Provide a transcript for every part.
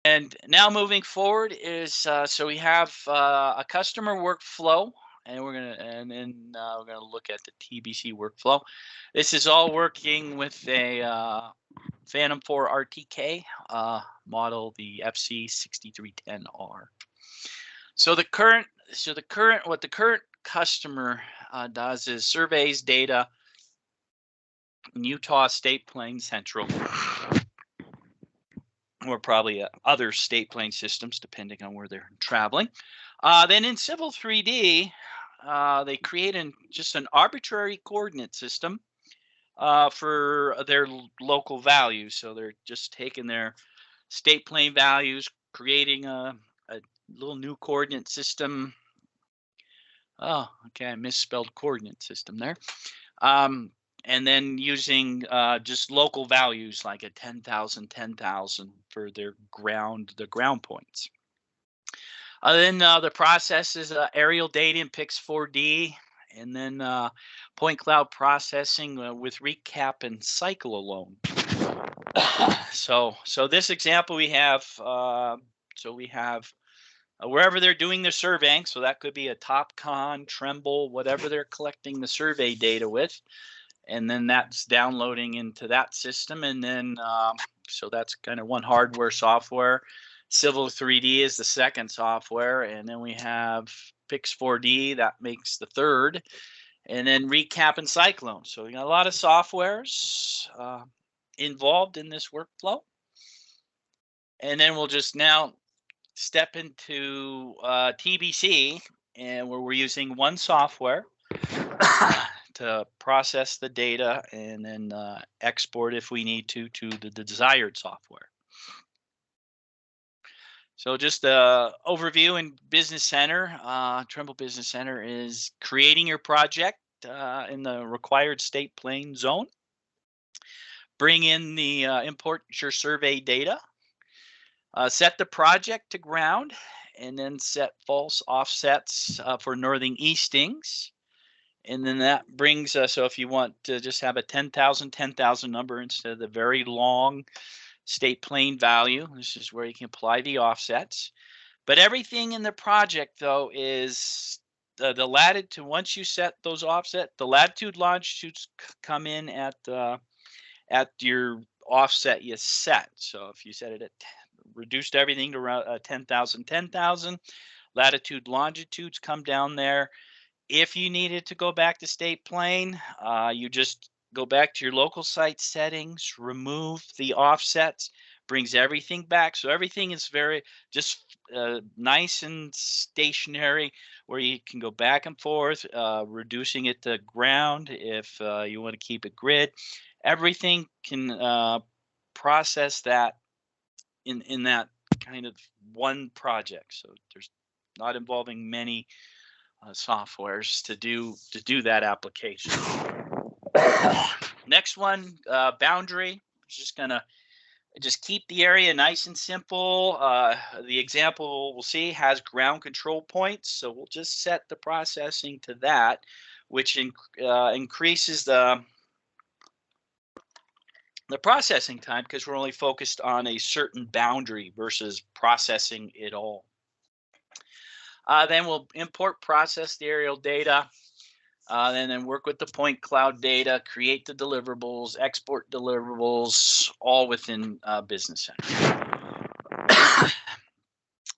And now moving forward is so we have a customer workflow, and we're gonna look at the TBC workflow. This is all working with a Phantom 4 RTK model, the FC6310R. What the current customer does is surveys data in Utah State Plains Central, or probably other state plane systems, depending on where they're traveling. Then in Civil 3D, they create just an arbitrary coordinate system for their local values. So they're just taking their state plane values, creating a little new coordinate system. Oh, okay, I misspelled coordinate system there. And then using just local values like a 10,000, 10,000 for the ground points. Then the process is aerial data in Pix4D, and then point cloud processing with recap and cycle alone. So this example we have, wherever they're doing their surveying, so that could be a TopCon, Trimble, whatever they're collecting the survey data with, and then that's downloading into that system, and then so that's kind of one hardware software. Civil 3D is the second software, and then we have Pix4D that makes the third, and then Recap and Cyclone. So we got a lot of softwares involved in this workflow, and then we'll just now step into TBC, and where we're using one software to process the data and then export if we need to the desired software. So just an overview in Business Center. Trimble Business Center is creating your project in the required state plane zone. Bring in the import your survey data. Set the project to ground, and then set false offsets for northern eastings. And then that brings us, so if you want to just have a 10,000, 10,000 number instead of the very long state plane value, this is where you can apply the offsets. But everything in the project, though, is the latitude. Once you set those offset, the latitude longitudes come in at your offset you set. So if you set it at reduced everything to around 10,000, 10,000, latitude longitudes come down there. If you needed to go back to state plane, you just go back to your local site settings, remove the offsets, brings everything back. So everything is very just nice and stationary, where you can go back and forth, reducing it to ground if you want to keep it grid. Everything can process that in that kind of one project. So there's not involving many softwares to do that application. Next one, boundary. Just gonna keep the area nice and simple. The example we'll see has ground control points, so we'll just set the processing to that, which increases the processing time because we're only focused on a certain boundary versus processing it all. Then we'll import, process the aerial data, then work with the point cloud data, create the deliverables, export deliverables, all within Business Center.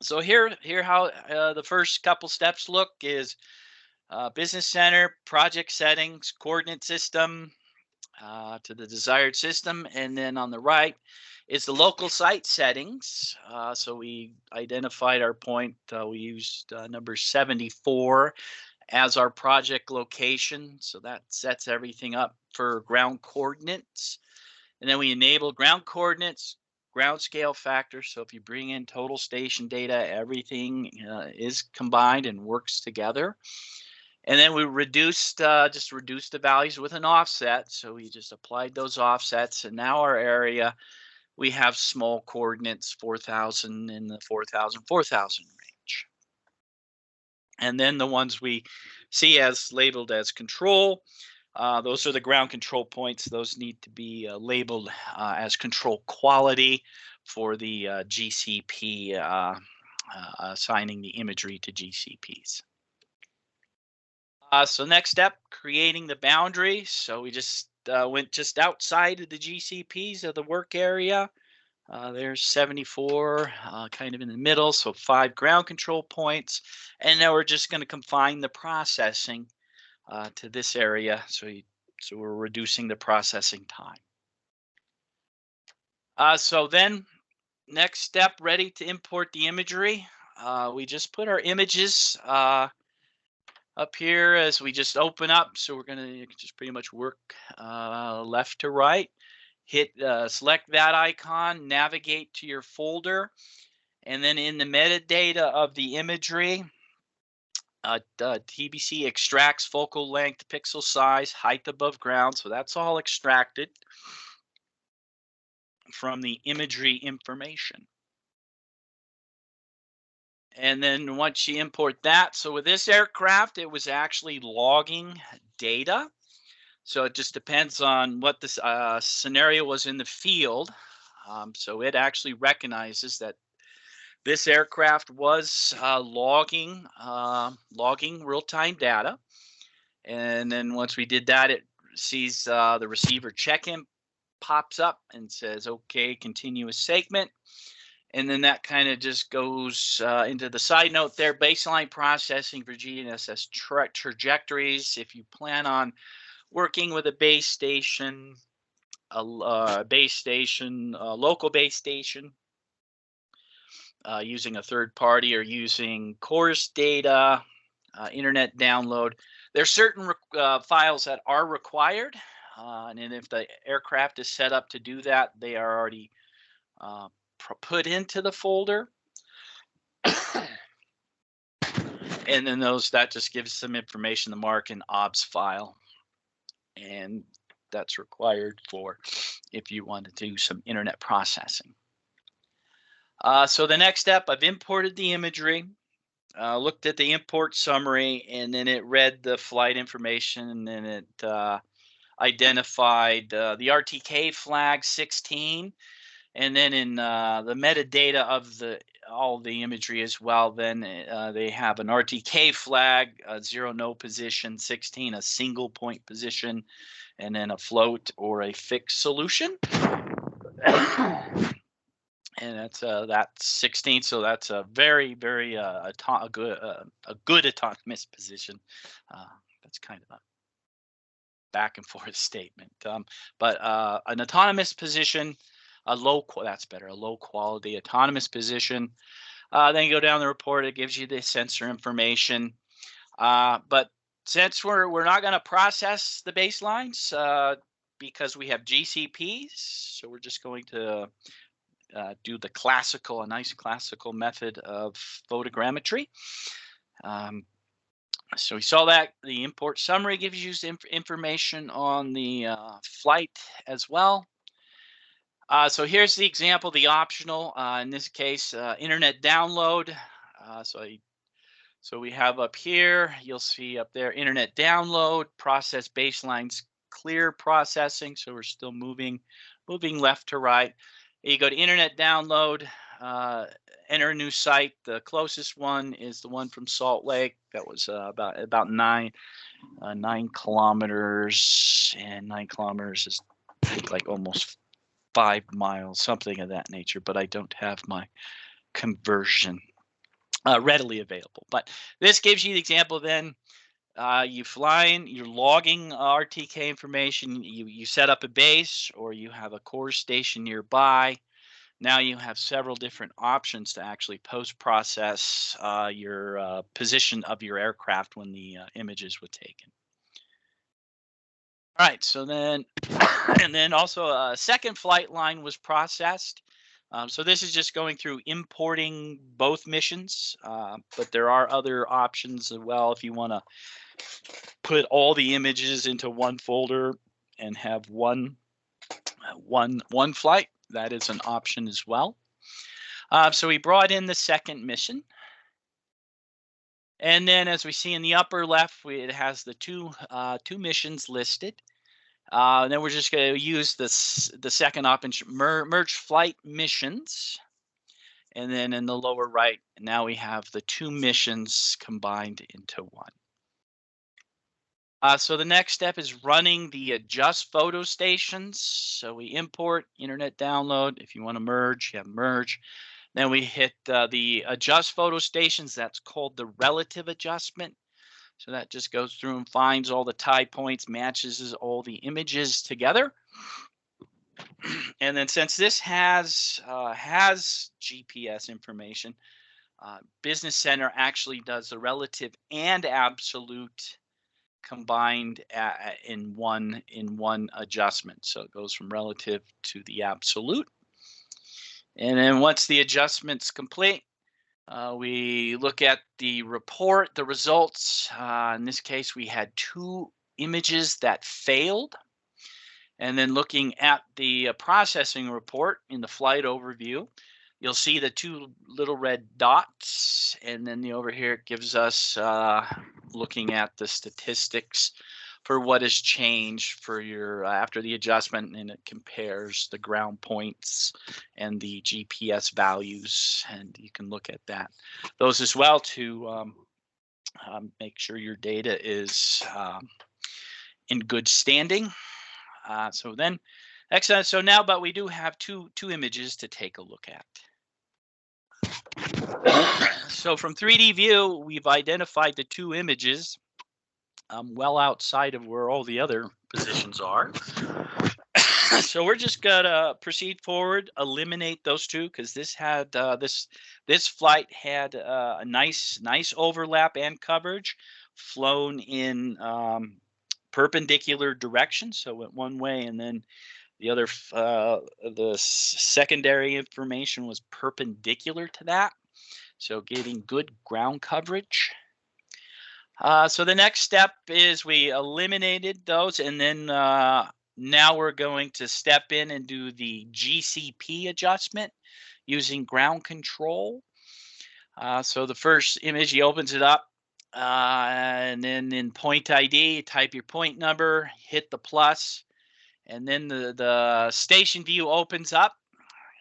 So here how the first couple steps look is Business Center, project settings, coordinate system to the desired system, and then on the right is the local site settings. So we identified our point. We used number 74 as our project location. So that sets everything up for ground coordinates. And then we enable ground coordinates, ground scale factor. So if you bring in total station data, everything is combined and works together. And then we reduced the values with an offset. So we just applied those offsets, and now our area, we have small coordinates, 4,000 in the 4,000, 4,000 range. And then the ones we see as labeled as control, those are the ground control points. Those need to be labeled as control quality for the GCP, assigning the imagery to GCPs. So next step, creating the boundary. So we just went just outside of the GCPs of the work area. There's 74, kind of in the middle, so 5 ground control points. And now we're just going to confine the processing to this area, so we're reducing the processing time. So then, next step, ready to import the imagery. We just put our images up here as we just open up. So we're going to just pretty much work left to right. Hit select that icon, navigate to your folder, and then in the metadata of the imagery, TBC extracts focal length, pixel size, height above ground. So that's all extracted from the imagery information. And then once you import that, so with this aircraft, it was actually logging data. So it just depends on what the scenario was in the field. So it actually recognizes that this aircraft was logging real-time data. And then once we did that, it sees the receiver check-in pops up and says, okay, continuous segment. And then that kind of just goes into the side note there, baseline processing for GNSS trajectories. If you plan on working with a base station, a local base station, using a third party or using course data, internet download, there's certain files that are required. And if the aircraft is set up to do that, they are already put into the folder. And then that just gives some information, the mark and OBS file. And that's required for if you want to do some internet processing. So the next step, I've imported the imagery, looked at the import summary, and then it read the flight information, and then it identified the RTK flag 16. And then in the metadata of all the imagery as well, then they have an RTK flag, 0 no position, 16 a single point position, and then a float or a fixed solution. And that's 16, so that's a very, very a good autonomous position. That's kind of a back and forth statement, but an autonomous position. That's better. A low quality autonomous position. Then you go down the report. It gives you the sensor information. But since we're not going to process the baselines because we have GCPs, so we're just going to do a nice classical method of photogrammetry. So we saw that the import summary gives you information on the flight as well. So here's the example, the optional, in this case, internet download. So we have up here, you'll see up there, internet download, process baselines, clear processing. So we're still moving left to right. You go to internet download, enter a new site. The closest one is the one from Salt Lake. That was about 9 kilometers, and 9 kilometers is like almost 5 miles, something of that nature, but I don't have my conversion readily available. But this gives you the example then. You fly in, you're logging RTK information, you set up a base or you have a course station nearby. Now you have several different options to actually post-process your position of your aircraft when the images were taken. All right, so then, and then also a second flight line was processed. So this is just going through importing both missions, but there are other options as well if you want to put all the images into one folder and have one flight. That is an option as well. So we brought in the second mission. And then as we see in the upper left, it has the two missions listed. Then we're just going to use the second option, merge flight missions. And then in the lower right, now we have the two missions combined into one. So the next step is running the adjust photo stations. So we import, internet download. If you want to merge, you have merge. Then we hit the adjust photo stations. That's called the relative adjustment. So that just goes through and finds all the tie points, matches all the images together. And then since this has GPS information, Business Center actually does the relative and absolute combined in one adjustment. So it goes from relative to the absolute. And then once the adjustment's complete, we look at the report, the results. In this case, we had 2 images that failed. And then looking at the processing report in the flight overview, you'll see the 2 little red dots. And then over here, it gives us looking at the statistics for what has changed for your after the adjustment, and it compares the ground points and the GPS values, and you can look at those as well to make sure your data is in good standing. So then, excellent. So now, but we do have two images to take a look at. So from 3D view, we've identified the 2 images well outside of where all the other positions are. So we're just gonna proceed forward, eliminate those 2, because this had this flight had a nice overlap and coverage, flown in perpendicular direction, so it went one way, and then the other the secondary information was perpendicular to that, so getting good ground coverage. So the next step is we eliminated those, and then now we're going to step in and do the GCP adjustment using ground control. So the first image, he opens it up, and then in point ID, type your point number, hit the plus, and then the station view opens up,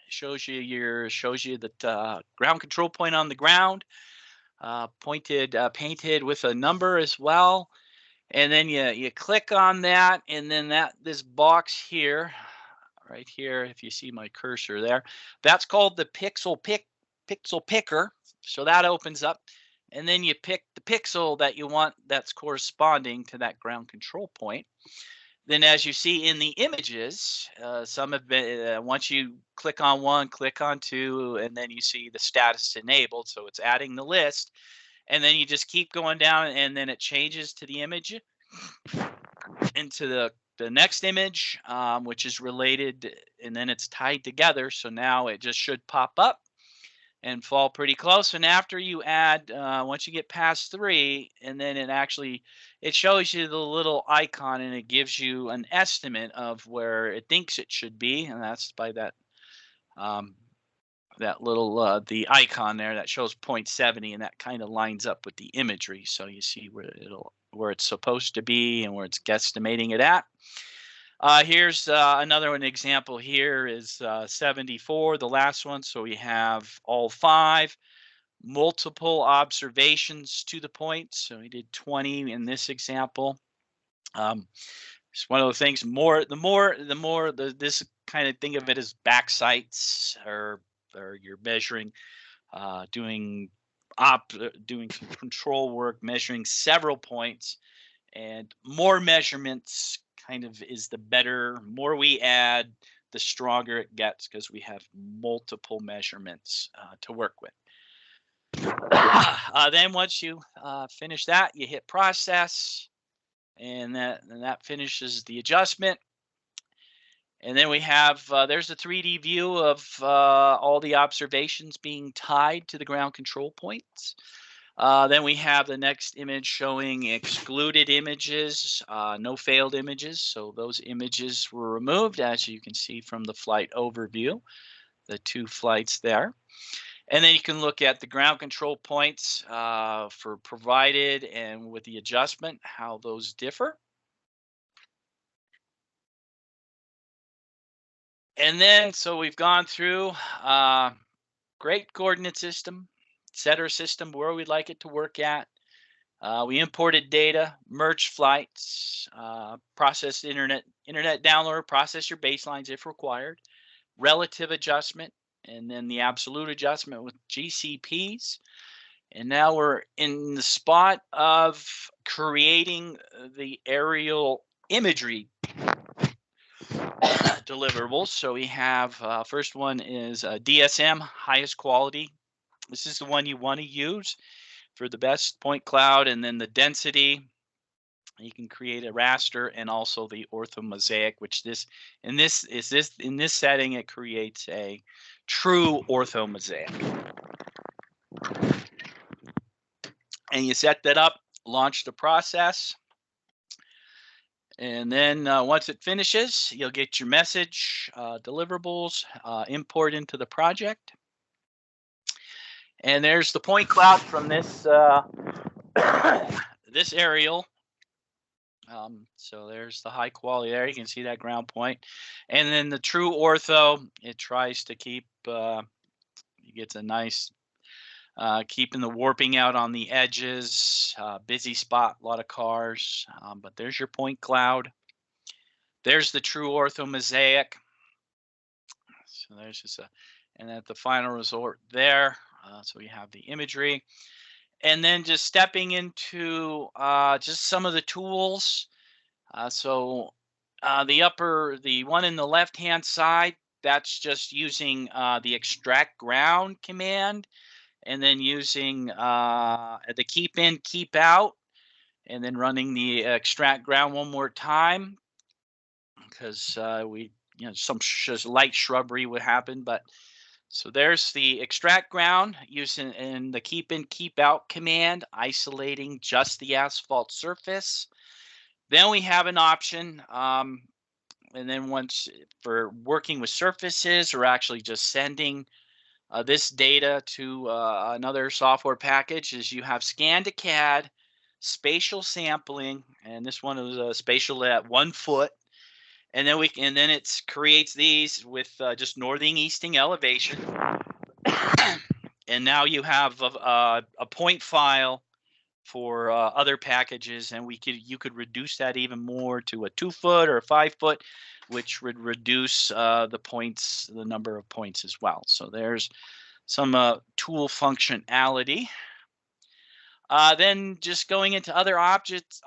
shows you the ground control point on the ground. Painted with a number as well, and then you click on that, and then this box here, right here, if you see my cursor there, that's called the pixel picker. So that opens up, and then you pick the pixel that you want that's corresponding to that ground control point. Then, as you see in the images, some have been, once you click on one, click on 2, and then you see the status enabled. So it's adding the list, and then you just keep going down, and then it changes to the image, into the next image, which is related, and then it's tied together. So now it just should pop up and fall pretty close. And after you add, once you get past 3, and then it shows you the little icon, and it gives you an estimate of where it thinks it should be, and that's by that little the icon there that shows 0.70, and that kind of lines up with the imagery, so you see where it's supposed to be and where it's guesstimating it at. Here's another one example. Here is 74, the last one. So we have all 5 multiple observations to the point. So we did 20 in this example. It's one of the things. This kind of think of it as back sights, or you're measuring, doing some control work, measuring several points, and more measurements kind of is the better. More we add, the stronger it gets, because we have multiple measurements to work with. Then once you finish that, you hit process, and that finishes the adjustment. And then we have there's a 3D view of all the observations being tied to the ground control points. Then we have the next image showing excluded images, no failed images. So those images were removed, as you can see from the flight overview, the 2 flights there. And then you can look at the ground control points for provided and with the adjustment, how those differ. And then, so we've gone through great coordinate system, setter system, where we'd like it to work at. We imported data, merged flights, processed internet download, process your baselines if required, relative adjustment, and then the absolute adjustment with GCPs. And now we're in the spot of creating the aerial imagery deliverables. So we have first one is DSM, highest quality. This is the one you want to use for the best point cloud, and then the density. You can create a raster and also the ortho mosaic, which in this setting it creates a true ortho mosaic. And you set that up, launch the process. And then once it finishes, you'll get your message, deliverables, import into the project. And there's the point cloud from this this aerial. So there's the high quality there. You can see that ground point. And then the true ortho, it tries to keep, it gets a nice, keeping the warping out on the edges, busy spot, a lot of cars. But there's your point cloud. There's the true ortho mosaic. So there's just and at the final resort there. So we have the imagery. And then just stepping into just some of the tools. So the one in the left-hand side, that's just using the extract ground command, and then using the keep in, keep out, and then running the extract ground one more time, because some light shrubbery would happen. But so there's the extract ground using in the keep in, keep out command, isolating just the asphalt surface. Then we have an option, and then once for working with surfaces, or actually just sending this data to another software package, is you have scan to CAD, spatial sampling, and this one is spatial at 1 foot. And then it creates these with just northing easting elevation. And now you have a point file for other packages, and you could reduce that even more to a 2 foot or a 5 foot, which would reduce the number of points as well. So there's some tool functionality. Then just going into other objects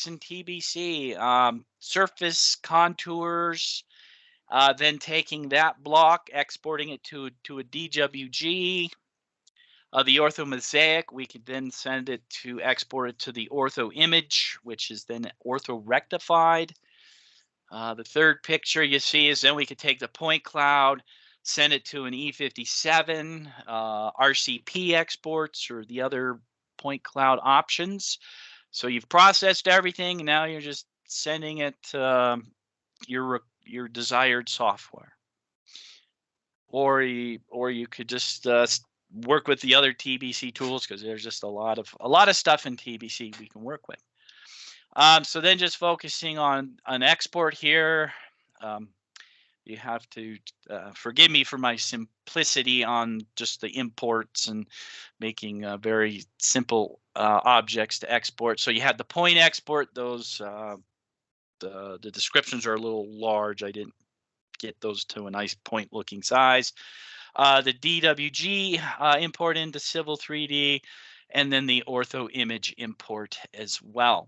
in TBC, surface contours, then taking that block, exporting it to a DWG. The ortho mosaic, we could then send it to export it to the ortho image, which is then ortho rectified. The third picture you see is then we could take the point cloud, send it to an E57, RCP exports, or the other point cloud options. So you've processed everything, and now you're just sending it to your desired software. Or you could just work with the other TBC tools, because there's just a lot of stuff in TBC we can work with. So then just focusing on an export here. You have to forgive me for my simplicity on just the imports and making very simple objects to export. So you had the point export. Those the descriptions are a little large. I didn't get those to a nice point looking size. The DWG import into Civil 3D, and then the ortho image import as well.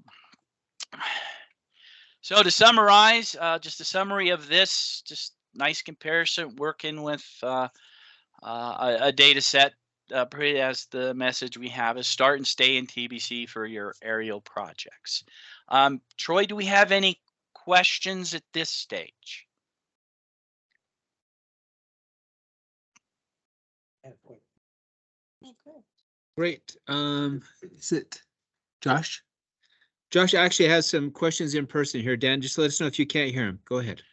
So to summarize, just a summary of this, just nice comparison, working with a data set. As the message we have is start and stay in TBC for your aerial projects. Troy, do we have any questions at this stage? Great. Is it Josh? Josh actually has some questions in person here. Dan, just let us know if you can't hear him. Go ahead.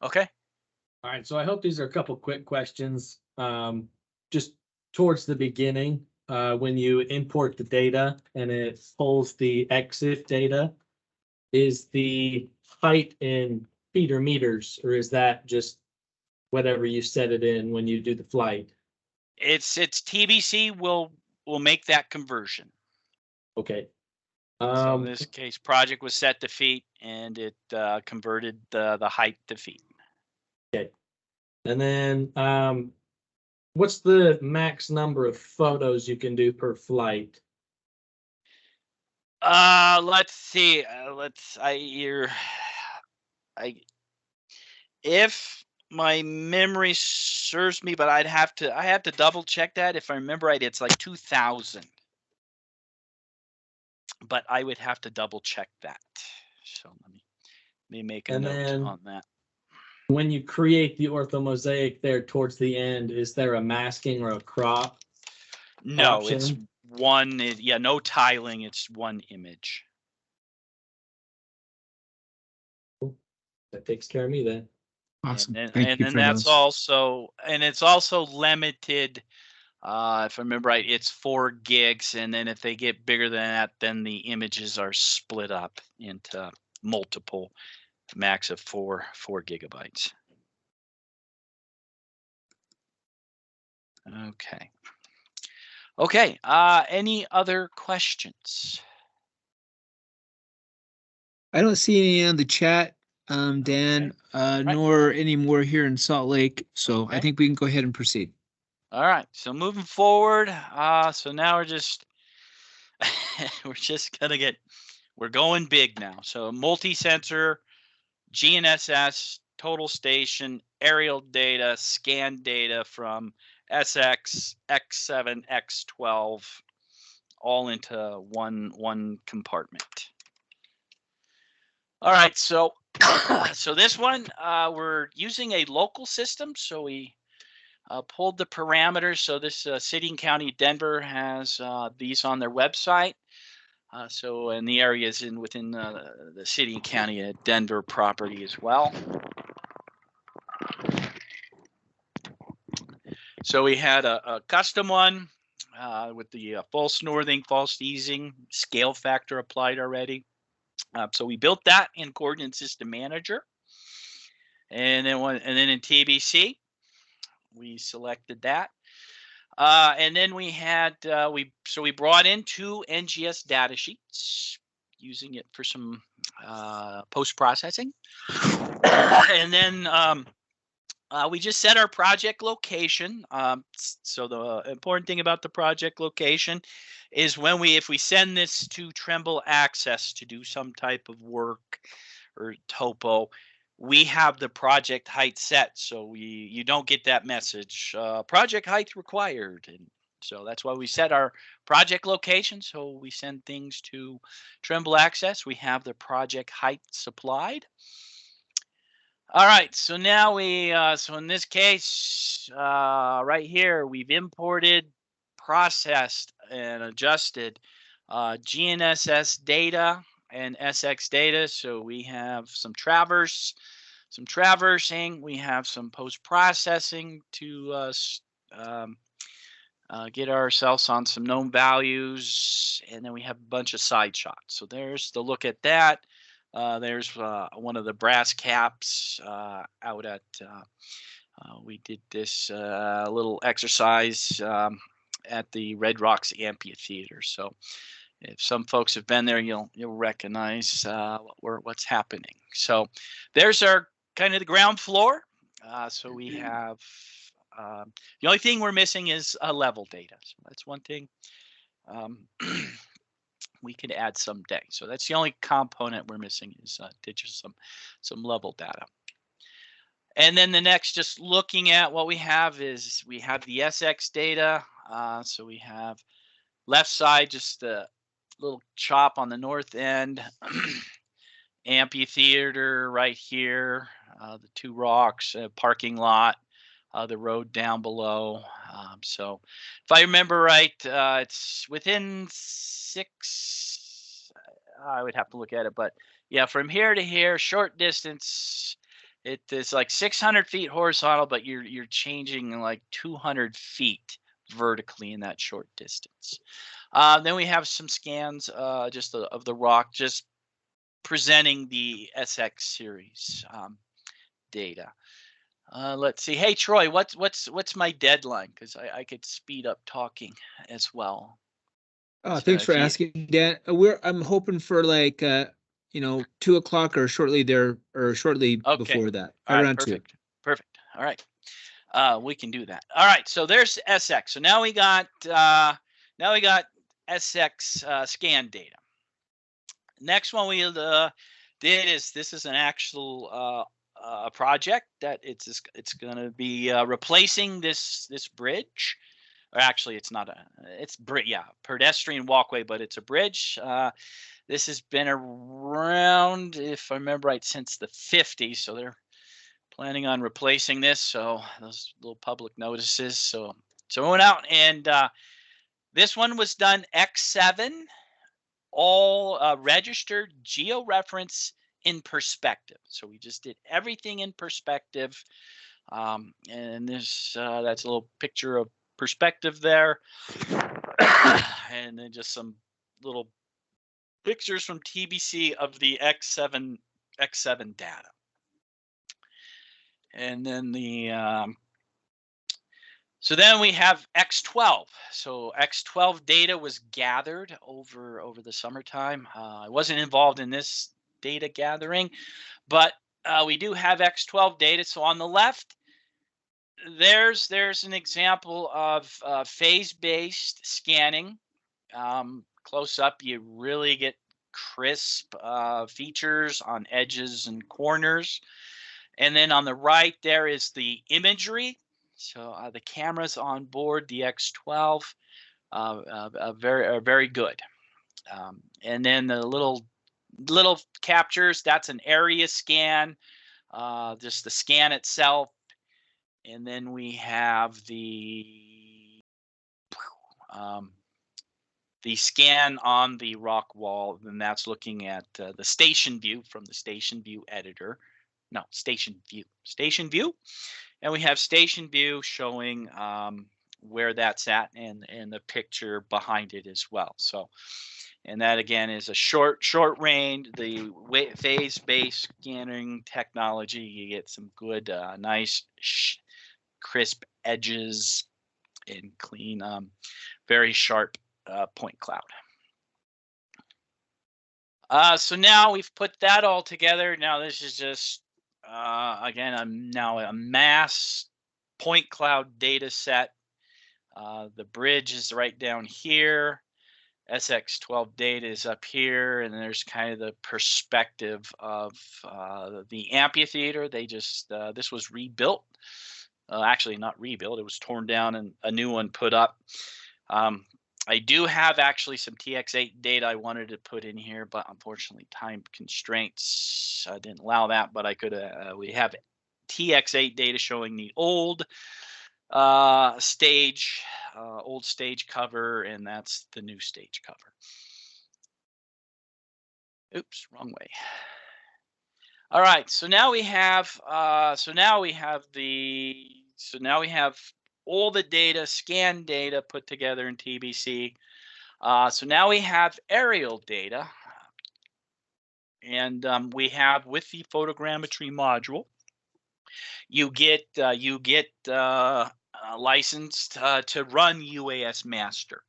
Okay. All right. So I hope these are a couple quick questions. Just towards the beginning, when you import the data and it pulls the exit data, is the height in feet or meters, or is that just whatever you set it in when you do the flight? It's TBC will make that conversion. Okay. So in this case, project was set to feet, and it converted the height to feet. Okay. And then what's the max number of photos you can do per flight? Let's see. If my memory serves me, but I have to double check that. If I remember right, it's like 2,000. But I would have to double check that. So let me make a note on that. When you create the orthomosaic there towards the end, is there a masking or a crop? No, option? it's one. Yeah, no tiling. It's one image. That takes care of me then. Awesome. And Thank you then for that's those. also, and it's also limited. If I remember right, it's 4 gigs, and then if they get bigger than that, then the images are split up into multiple, max of 4 gigabytes. Okay. Okay. Any other questions? I don't see any on the chat, Dan, nor any more here in Salt Lake. So I think we can go ahead and proceed. All right. So moving forward, so now we're just we're going big now. So multi-sensor, GNSS, total station, aerial data, scan data from SX, X7, X12, all into one compartment. All right, so so this one we're using a local system, so we pulled the parameters. So this city and county of Denver has these on their website. So and the area is within the city and county of Denver property as well. So we had a custom one with the false northing, false easing, scale factor applied already. So we built that in Coordinate System Manager, and then in TBC, we selected that, and then we had we brought in 2 NGS data sheets, using it for some post processing, and then we just set our project location. So the important thing about the project location is if we send this to Trimble Access to do some type of work or topo, we have the project height set. So you don't get that message, project height required. And so that's why we set our project location. So we send things to Trimble Access. We have the project height supplied. All right, so now so in this case, right here, we've imported, processed, and adjusted GNSS data and SX data. So we have some traversing, we have some post-processing to get ourselves on some known values, and then we have a bunch of side shots. So there's the look at that. There's one of the brass caps out at, we did this little exercise at the Red Rocks Amphitheater. So if some folks have been there, you'll recognize what's happening. So there's our kind of the ground floor. So we have, the only thing we're missing is level data. So that's one thing. We could add someday. So that's the only component we're missing is just some level data. And then the next, just looking at what we have is we have the SX data. So we have left side, just a little chop on the north end, amphitheater right here, the 2 rocks, parking lot, the road down below. So if I remember right, it's within 6, I would have to look at it, but yeah, from here to here, short distance, it is like 600 feet horizontal, but you're changing like 200 feet vertically in that short distance. Then we have some scans just of the rock, just presenting the SX series data. Let's see. Hey, Troy, what's my deadline? Because I could speed up talking as well. Oh, So thanks for if you- asking, Dan. I'm hoping for like 2 o'clock or shortly there or shortly Okay. before that. All right, Around 2. perfect. All right. We can do that. All right. So there's SX. So now we got SX scan data. Next one we did is this is an actual project that it's going to be replacing this bridge. Or actually, it's not pedestrian walkway, but it's a bridge. This has been around, if I remember right, since the 50s. So they're planning on replacing this. So those little public notices. So we went out and this one was done X7, all registered georeference in perspective. So we just did everything in perspective. And this that's a little picture of perspective there. And then just some little pictures from TBC of the X7 data. And then so then we have X12. So X12 data was gathered over the summertime. I wasn't involved in this data gathering, but we do have X12 data. So on the left, there's an example of phase-based scanning. Close up, you really get crisp features on edges and corners. And then on the right, there is the imagery. So the cameras on board the X12 are very good. And then the little captures, that's an area scan, just the scan itself. And then we have the scan on the rock wall, and that's looking at the station view from the station view editor. No, station view. And we have station view showing where that's at and the picture behind it as well. So, and that again is a short range, the phase-based scanning technology. You get some good, nice, crisp edges and clean, very sharp point cloud. So now we've put that all together. Now this is just again, I'm now a mass point cloud data set. The bridge is right down here. SX12 data is up here, and there's kind of the perspective of the amphitheater. They just this was rebuilt. Actually, not rebuilt. It was torn down and a new one put up. I do have actually some TX8 data I wanted to put in here, but unfortunately time constraints didn't allow that. But I could we have TX8 data showing the old stage cover, and that's the new stage cover. Oops, wrong way. All right, so now we have all the data, scan data put together in TBC. So now we have aerial data, and we have with the photogrammetry module, you get licensed to run UAS Master,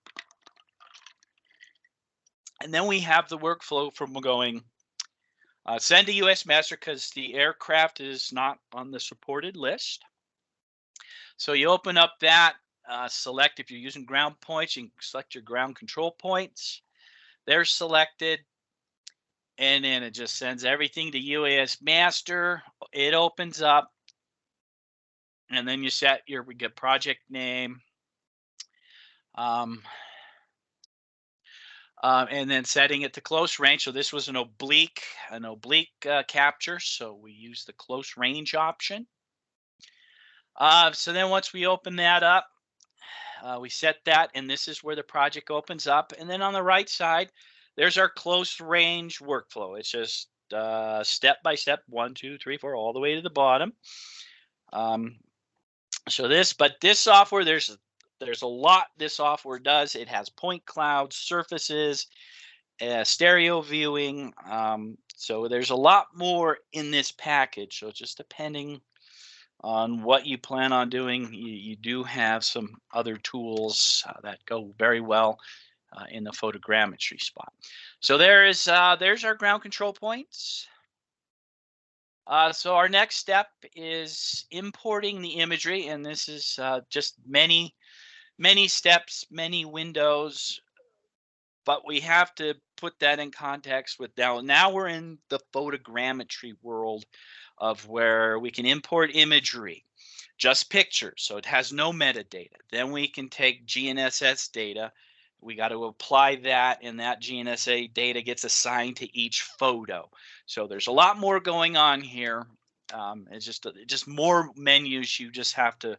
and then we have the workflow from going send to UAS Master because the aircraft is not on the supported list. So you open up that, select if you're using ground points, you can select your ground control points. They're selected, and then it just sends everything to UAS Master. It opens up, and then you set we get project name, and then setting it to close range. So this was an oblique capture, so we use the close range option. So then once we open that up, we set that, and this is where the project opens up. And then on the right side, there's our close range workflow. It's just step by step, 1, 2, 3, 4, all the way to the bottom. So this software, there's a lot this software does. It has point clouds, surfaces, stereo viewing. So there's a lot more in this package. So just depending on what you plan on doing, you do have some other tools that go very well in the photogrammetry spot. So there's our ground control points. So our next step is importing the imagery, and this is just many steps, many windows, but we have to put that in context with now we're in the photogrammetry world of where we can import imagery, just pictures, so it has no metadata. Then we can take GNSS data. We got to apply that, and that GNSS data gets assigned to each photo. So there's a lot more going on here. It's just more menus you just have to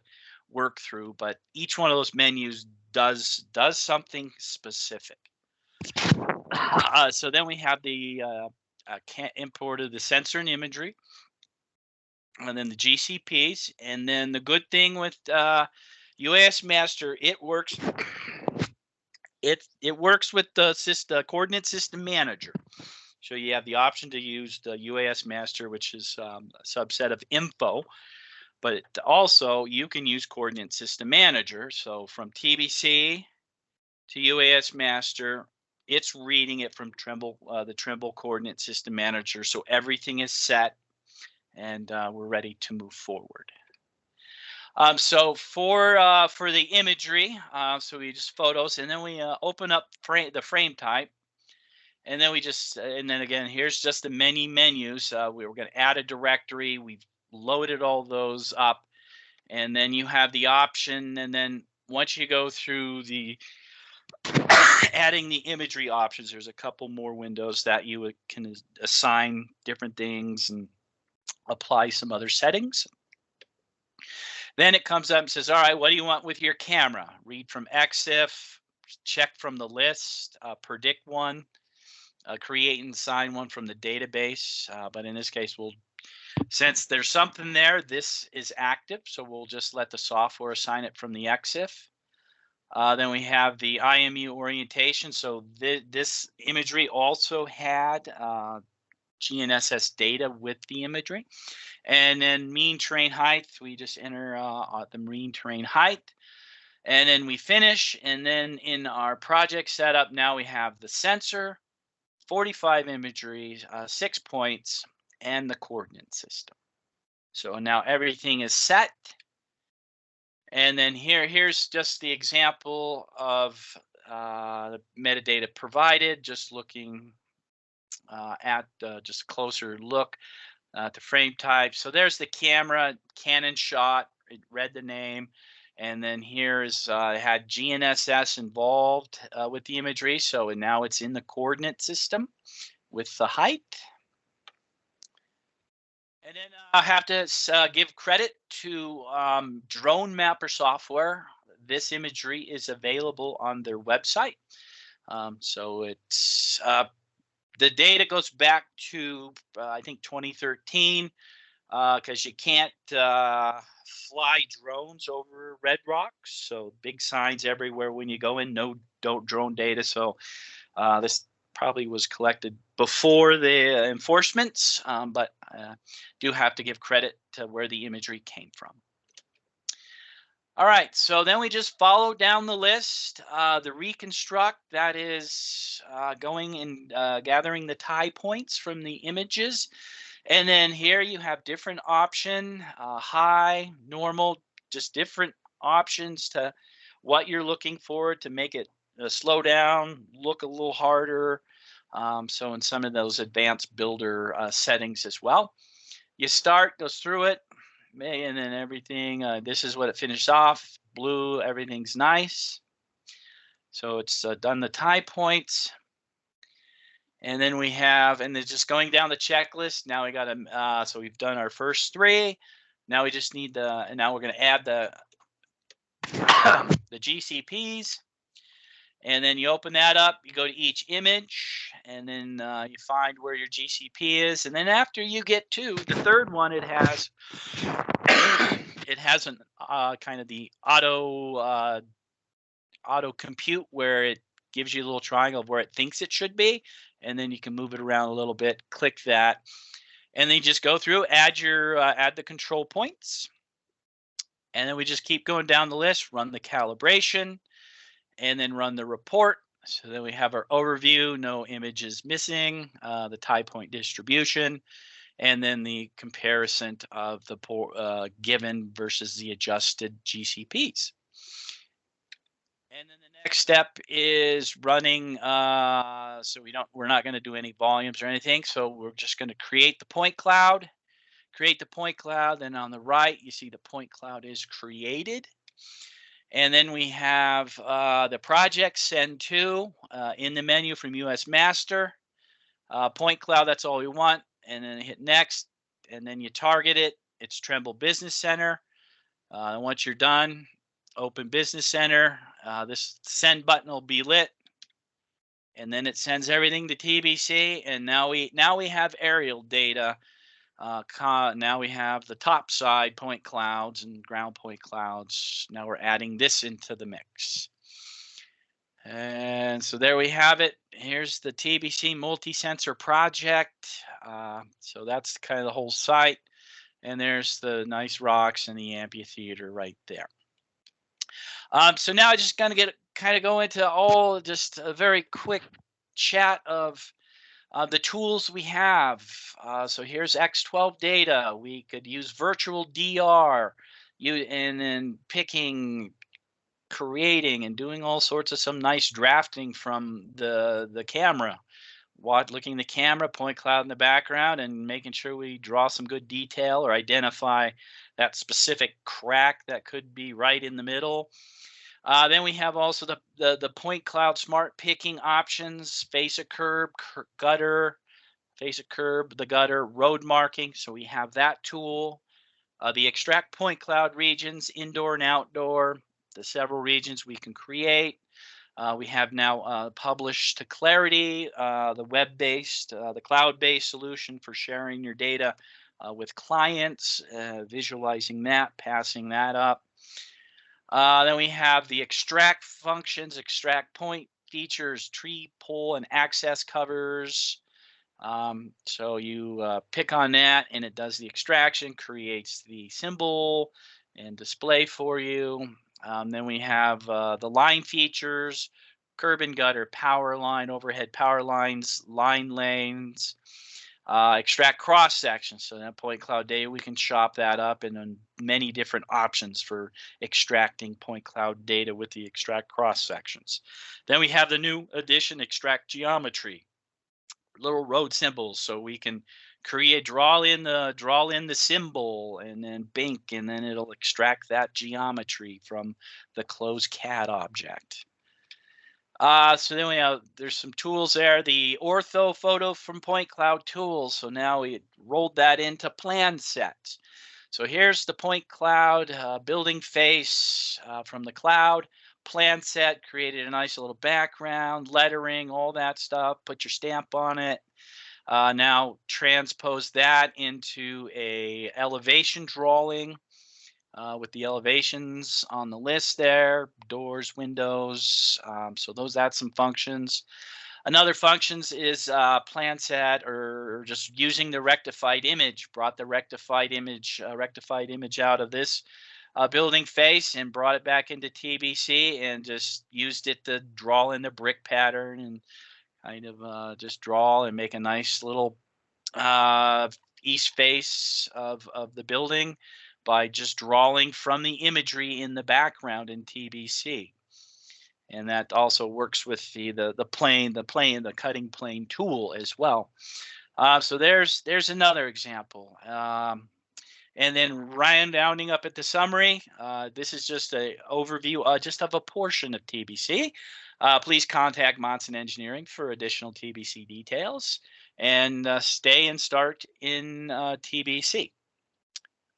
work through, but each one of those menus does something specific. So then we have the import of the sensor and imagery, and then the GCPs, and then the good thing with UAS Master, it works. It works with the coordinate system manager. So you have the option to use the UAS Master, which is a subset of info, but also you can use coordinate system manager. So from TBC to UAS Master, it's reading it from Trimble, the Trimble coordinate system manager. So everything is set, and we're ready to move forward. So for the imagery, so we just photos, and then we open up the frame type, and then we just, and then again, here's just the many menus. We were going to add a directory. We've loaded all those up, and then you have the option, and then once you go through the adding the imagery options, there's a couple more windows that you can assign different things and apply some other settings. Then it comes up and says, all right, what do you want with your camera? Read from EXIF, check from the list, predict one, create and assign one from the database. But in this case, since there's something there, this is active. So we'll just let the software assign it from the EXIF. Then we have the IMU orientation. So this imagery also had GNSS data with the imagery. And then mean terrain height, we just enter the mean terrain height. And then we finish. And then in our project setup, now we have the sensor, 45 imagery, 6 points, and the coordinate system. So now everything is set. And then here's just the example of the metadata provided, just looking at just a closer look at the frame type. So there's the camera, Canon shot, it read the name. And then here's it had GNSS involved with the imagery. So now it's in the coordinate system with the height. And then I have to give credit to Drone Mapper software. This imagery is available on their website. So it's the data goes back to I think 2013 because you can't fly drones over red rocks. So big signs everywhere when you go in, no drone data. So this probably was collected before the enforcements, but do have to give credit to where the imagery came from. All right, so then we just follow down the list. The reconstruct, that is going and gathering the tie points from the images. And then here you have different option, high, normal, just different options to what you're looking for to make it slow down, look a little harder. So in some of those advanced builder settings as well. You start, goes through it, and then everything, this is what it finished off, blue, everything's nice. So it's done the tie points. And then we have, and then just going down the checklist, now we got to, so we've done our first 3. Now we just need and now we're going to add the GCPs. And then you open that up, you go to each image, and then you find where your GCP is. And then after you get to the third one, it has an kind of the auto compute where it gives you a little triangle of where it thinks it should be. And then you can move it around a little bit, click that. And then you just go through, add the control points. And then we just keep going down the list, run the calibration, and then run the report. So then we have our overview, no images missing, the tie point distribution, and then the comparison of the given versus the adjusted GCPs. And then the next step is running. So we're not going to do any volumes or anything. So we're just going to create the point cloud. Create the point cloud. Then on the right, you see the point cloud is created. And then we have the project send to in the menu from US Master. Point cloud, that's all we want. And then hit next. And then you target it. It's Trimble Business Center. Once you're done, open Business Center. This send button will be lit. And then it sends everything to TBC. And now we have aerial data. Now we have the top side point clouds and ground point clouds. Now we're adding this into the mix. And so there we have it. Here's the TBC multi-sensor project. So that's kind of the whole site. And there's the nice rocks and the amphitheater right there. So now I'm just going to go into just a very quick chat of the tools we have. So here's X12 data. We could use virtual DR, and then picking, creating, and doing all sorts of some nice drafting from the camera. Looking at the camera, point cloud in the background, and making sure we draw some good detail or identify that specific crack that could be right in the middle. Then we have also the point cloud smart picking options, face a curb, gutter, face a curb, the gutter, road marking. So we have that tool. The extract point cloud regions, indoor and outdoor, the several regions we can create. We have now published to Clarity, the web-based, the cloud-based solution for sharing your data with clients, visualizing that, passing that up. Then we have the extract functions, extract point features, tree, pole, and access covers. So you pick on that and it does the extraction, creates the symbol and display for you. Then we have the line features, curb and gutter, power line, overhead power lines, line lanes, extract cross sections. So that point cloud data, we can chop that up in many different options for extracting point cloud data with the extract cross sections. Then we have the new addition, extract geometry, little road symbols, so we can draw in the symbol and then bink, and then it'll extract that geometry from the closed CAD object. So then there's some tools there. The ortho photo from point cloud tools. So now we rolled that into plan sets. So here's the point cloud building face from the cloud. Plan set, created a nice little background, lettering, all that stuff. Put your stamp on it. Now transpose that into a elevation drawing with the elevations on the list there, doors, windows. So that's some functions. Another functions is plan set, or just using the rectified image. Brought the rectified image out of this building face and brought it back into TBC and just used it to draw in the brick pattern and kind of just draw and make a nice little east face of the building by just drawing from the imagery in the background in TBC. And that also works with the cutting plane tool as well. So there's another example. And then rounding up at the summary, this is just an overview just of a portion of TBC. Please contact Monson Engineering for additional TBC details, and stay and start in TBC.